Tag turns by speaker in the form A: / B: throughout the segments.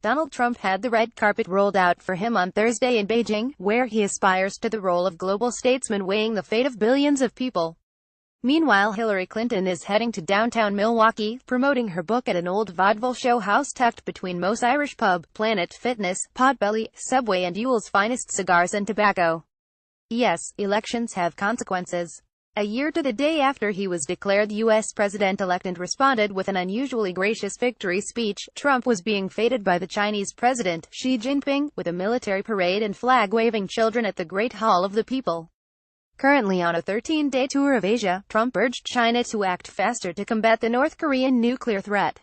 A: Donald Trump had the red carpet rolled out for him on Thursday in Beijing, where he aspires to the role of global statesman weighing the fate of billions of people. Meanwhile, Hillary Clinton is heading to downtown Milwaukee, promoting her book at an old vaudeville show house tucked between Moe's Irish Pub, Planet Fitness, Potbelly, Subway and Ewell's Finest Cigars and Tobacco. Yes, elections have consequences. A year to the day after he was declared U.S. president-elect and responded with an unusually gracious victory speech, Trump was being feted by the Chinese President, Xi Jinping, with a military parade and flag-waving children at the Great Hall of the People. Currently on a 13-day tour of Asia, Trump urged China to act faster to combat the North Korean nuclear threat.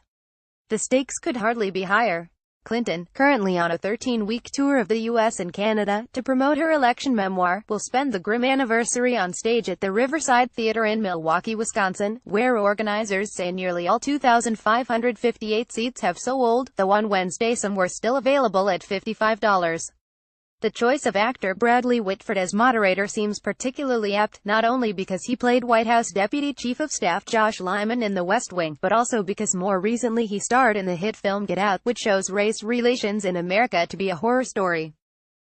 A: The stakes could hardly be higher. Clinton, currently on a 13-week tour of the U.S. and Canada, to promote her election memoir, will spend the grim anniversary on stage at the Riverside Theater in Milwaukee, Wisconsin, where organizers say nearly all 2,558 seats have sold, though on Wednesday some were still available at $55. The choice of actor Bradley Whitford as moderator seems particularly apt, not only because he played White House Deputy Chief of Staff Josh Lyman in The West Wing, but also because more recently he starred in the hit film Get Out, which shows race relations in America to be a horror story.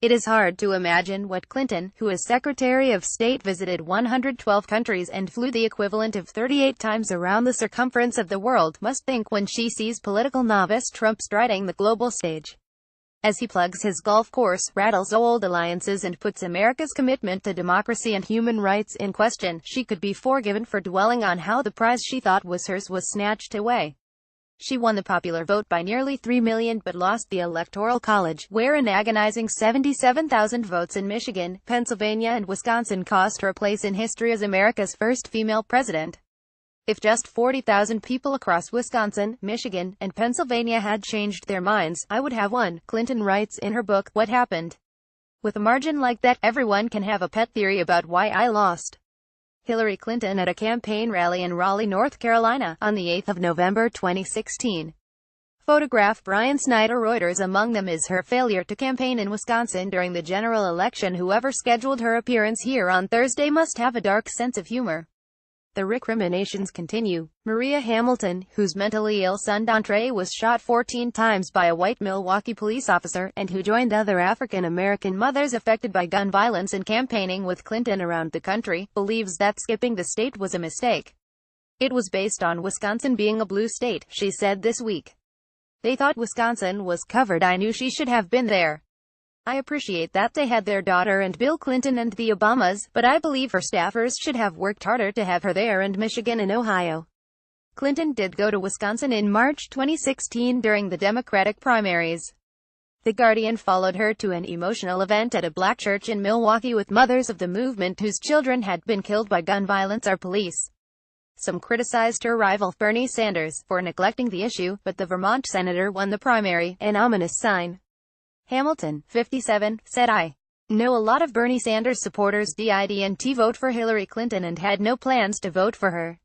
A: It is hard to imagine what Clinton, who as Secretary of State visited 112 countries and flew the equivalent of 38 times around the circumference of the world, must think when she sees political novice Trump striding the global stage. As he plugs his golf course, rattles old alliances and puts America's commitment to democracy and human rights in question, she could be forgiven for dwelling on how the prize she thought was hers was snatched away. She won the popular vote by nearly 3 million but lost the Electoral College, where an agonizing 77,000 votes in Michigan, Pennsylvania and Wisconsin cost her a place in history as America's first female president. If just 40,000 people across Wisconsin, Michigan, and Pennsylvania had changed their minds, I would have won, Clinton writes in her book, What Happened? With a margin like that, everyone can have a pet theory about why I lost. Hillary Clinton at a campaign rally in Raleigh, North Carolina, on the 8th of November 2016. Photograph Brian Snyder Reuters. Among them is her failure to campaign in Wisconsin during the general election. Whoever scheduled her appearance here on Thursday must have a dark sense of humor. The recriminations continue. Maria Hamilton, whose mentally ill son Dontre was shot 14 times by a white Milwaukee police officer, and who joined other African-American mothers affected by gun violence in campaigning with Clinton around the country, believes that skipping the state was a mistake. It was based on Wisconsin being a blue state, she said this week. They thought Wisconsin was covered. I knew she should have been there. I appreciate that they had their daughter and Bill Clinton and the Obamas, but I believe her staffers should have worked harder to have her there, and Michigan and Ohio. Clinton did go to Wisconsin in March 2016 during the Democratic primaries. The Guardian followed her to an emotional event at a black church in Milwaukee with mothers of the movement whose children had been killed by gun violence or police. Some criticized her rival, Bernie Sanders, for neglecting the issue, but the Vermont senator won the primary, an ominous sign. Hamilton, 57, said I know a lot of Bernie Sanders supporters didn't vote for Hillary Clinton and had no plans to vote for her.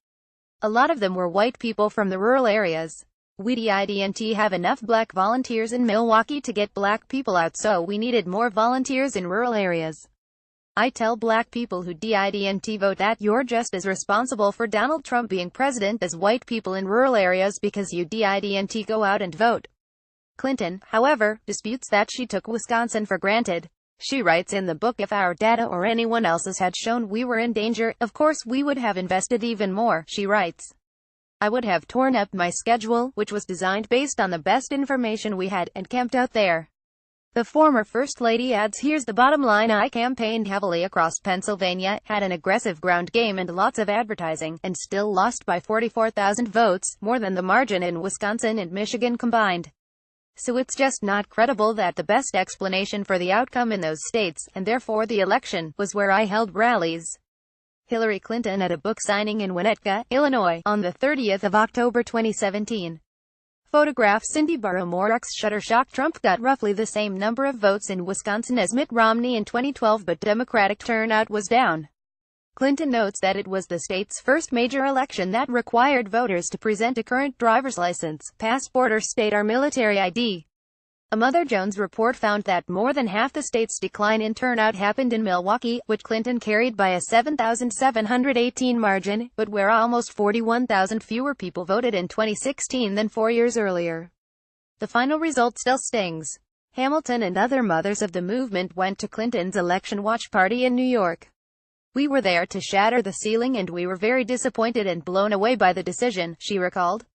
A: A lot of them were white people from the rural areas. We didn't have enough black volunteers in Milwaukee to get black people out, so we needed more volunteers in rural areas. I tell black people who didn't vote that you're just as responsible for Donald Trump being president as white people in rural areas because you didn't go out and vote. Clinton, however, disputes that she took Wisconsin for granted. She writes in the book, if our data or anyone else's had shown we were in danger, of course we would have invested even more, she writes. I would have torn up my schedule, which was designed based on the best information we had, and camped out there. The former First Lady adds, here's the bottom line, I campaigned heavily across Pennsylvania, had an aggressive ground game and lots of advertising, and still lost by 44,000 votes, more than the margin in Wisconsin and Michigan combined. So it's just not credible that the best explanation for the outcome in those states, and therefore the election, was where I held rallies. Hillary Clinton at a book signing in Winnetka, Illinois, on the 30th of October 2017. Photograph Cindy Barrow-Morrock's Shutterstock. Trump got roughly the same number of votes in Wisconsin as Mitt Romney in 2012, but Democratic turnout was down. Clinton notes that it was the state's first major election that required voters to present a current driver's license, passport or state or military ID. A Mother Jones report found that more than half the state's decline in turnout happened in Milwaukee, which Clinton carried by a 7,718 margin, but where almost 41,000 fewer people voted in 2016 than 4 years earlier. The final result still stings. Hamilton and other mothers of the movement went to Clinton's election watch party in New York. We were there to shatter the ceiling and we were very disappointed and blown away by the decision, she recalled.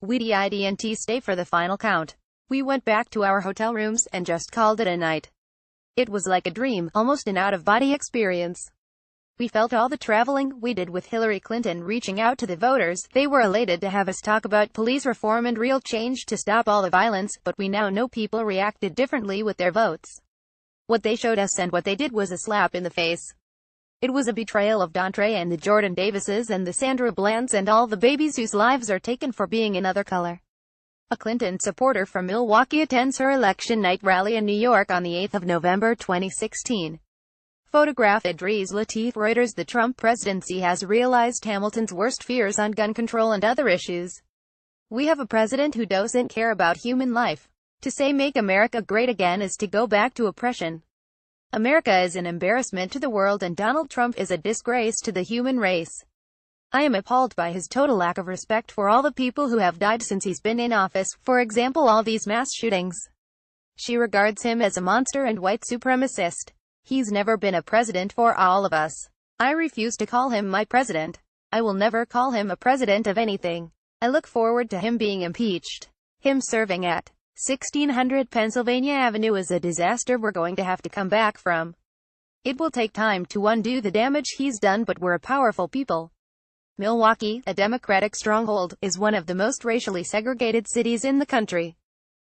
A: We didn't stay for the final count. We went back to our hotel rooms and just called it a night. It was like a dream, almost an out-of-body experience. We felt all the traveling we did with Hillary Clinton reaching out to the voters. They were elated to have us talk about police reform and real change to stop all the violence, but we now know people reacted differently with their votes. What they showed us and what they did was a slap in the face. It was a betrayal of Dontre and the Jordan Davises and the Sandra Blands and all the babies whose lives are taken for being another color. A Clinton supporter from Milwaukee attends her election night rally in New York on the 8th of November 2016. Photograph Idris Latif Reuters. The Trump presidency has realized Hamilton's worst fears on gun control and other issues. We have a president who doesn't care about human life. To say make America great again is to go back to oppression. America is an embarrassment to the world and Donald Trump is a disgrace to the human race. I am appalled by his total lack of respect for all the people who have died since he's been in office, for example all these mass shootings. She regards him as a monster and white supremacist. He's never been a president for all of us. I refuse to call him my president. I will never call him a president of anything. I look forward to him being impeached. Him serving at 1600 Pennsylvania Avenue is a disaster we're going to have to come back from. It will take time to undo the damage he's done, but we're a powerful people. Milwaukee, a Democratic stronghold, is one of the most racially segregated cities in the country.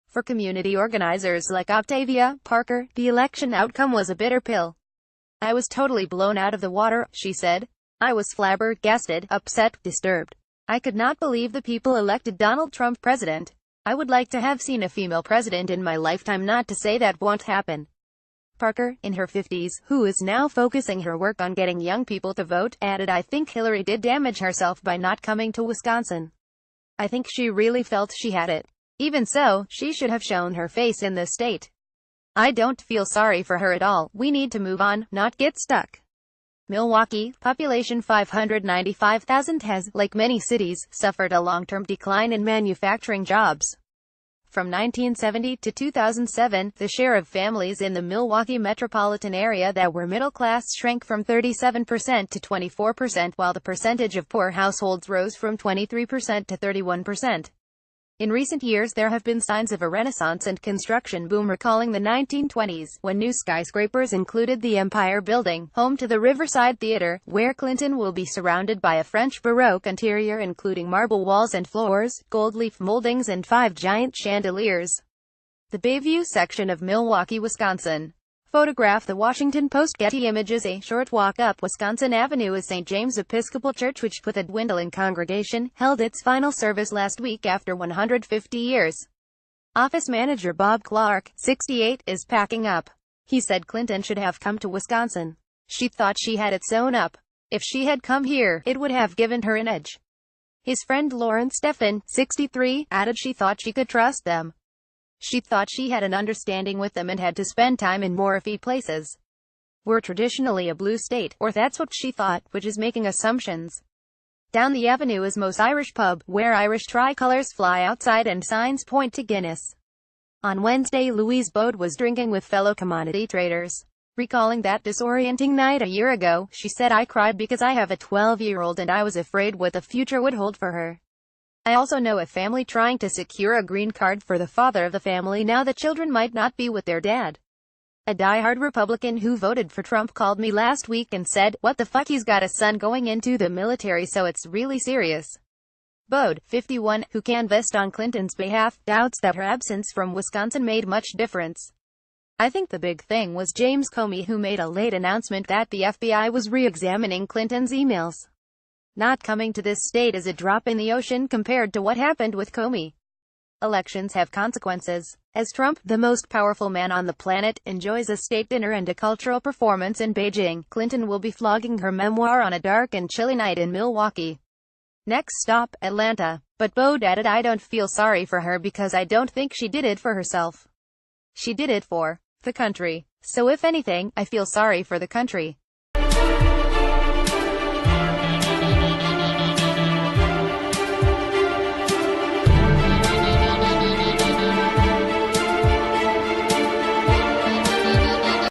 A: For community organizers like Octavia Parker, the election outcome was a bitter pill. I was totally blown out of the water, she said. I was flabbergasted, upset, disturbed. I could not believe the people elected Donald Trump president. I would like to have seen a female president in my lifetime, not to say that won't happen. Parker, in her 50s, who is now focusing her work on getting young people to vote, added, I think Hillary did damage herself by not coming to Wisconsin. I think she really felt she had it. Even so, she should have shown her face in the state. I don't feel sorry for her at all. We need to move on, not get stuck. Milwaukee, population 595,000, has, like many cities, suffered a long-term decline in manufacturing jobs. From 1970 to 2007, the share of families in the Milwaukee metropolitan area that were middle class shrank from 37% to 24%, while the percentage of poor households rose from 23% to 31%. In recent years there have been signs of a renaissance and construction boom, recalling the 1920s, when new skyscrapers included the Empire Building, home to the Riverside Theater, where Clinton will be surrounded by a French Baroque interior including marble walls and floors, gold leaf moldings and 5 giant chandeliers. The Bayview section of Milwaukee, Wisconsin. Photograph The Washington Post. Getty Images. A short walk up Wisconsin Avenue is St. James Episcopal Church, which, with a dwindling congregation, held its final service last week after 150 years. Office manager Bob Clark, 68, is packing up. He said Clinton should have come to Wisconsin. She thought she had it sewn up. If she had come here, it would have given her an edge. His friend Lauren Steffen, 63, added she thought she could trust them. She thought she had an understanding with them and had to spend time in more iffy places. We're traditionally a blue state, or that's what she thought, which is making assumptions. Down the avenue is Moe's Irish Pub, where Irish tricolors fly outside and signs point to Guinness. On Wednesday, Louise Bode was drinking with fellow commodity traders. Recalling that disorienting night a year ago, she said, I cried because I have a 12-year-old and I was afraid what the future would hold for her. I also know a family trying to secure a green card for the father of the family now the children might not be with their dad. A diehard Republican who voted for Trump called me last week and said, what the fuck, he's got a son going into the military, so it's really serious. Bode, 51, who canvassed on Clinton's behalf, doubts that her absence from Wisconsin made much difference. I think the big thing was James Comey, who made a late announcement that the FBI was re-examining Clinton's emails. Not coming to this state is a drop in the ocean compared to what happened with Comey. Elections have consequences. As Trump, the most powerful man on the planet, enjoys a state dinner and a cultural performance in Beijing, Clinton will be flogging her memoir on a dark and chilly night in Milwaukee. Next stop, Atlanta. But Bode added, I don't feel sorry for her because I don't think she did it for herself. She did it for the country. So if anything, I feel sorry for the country.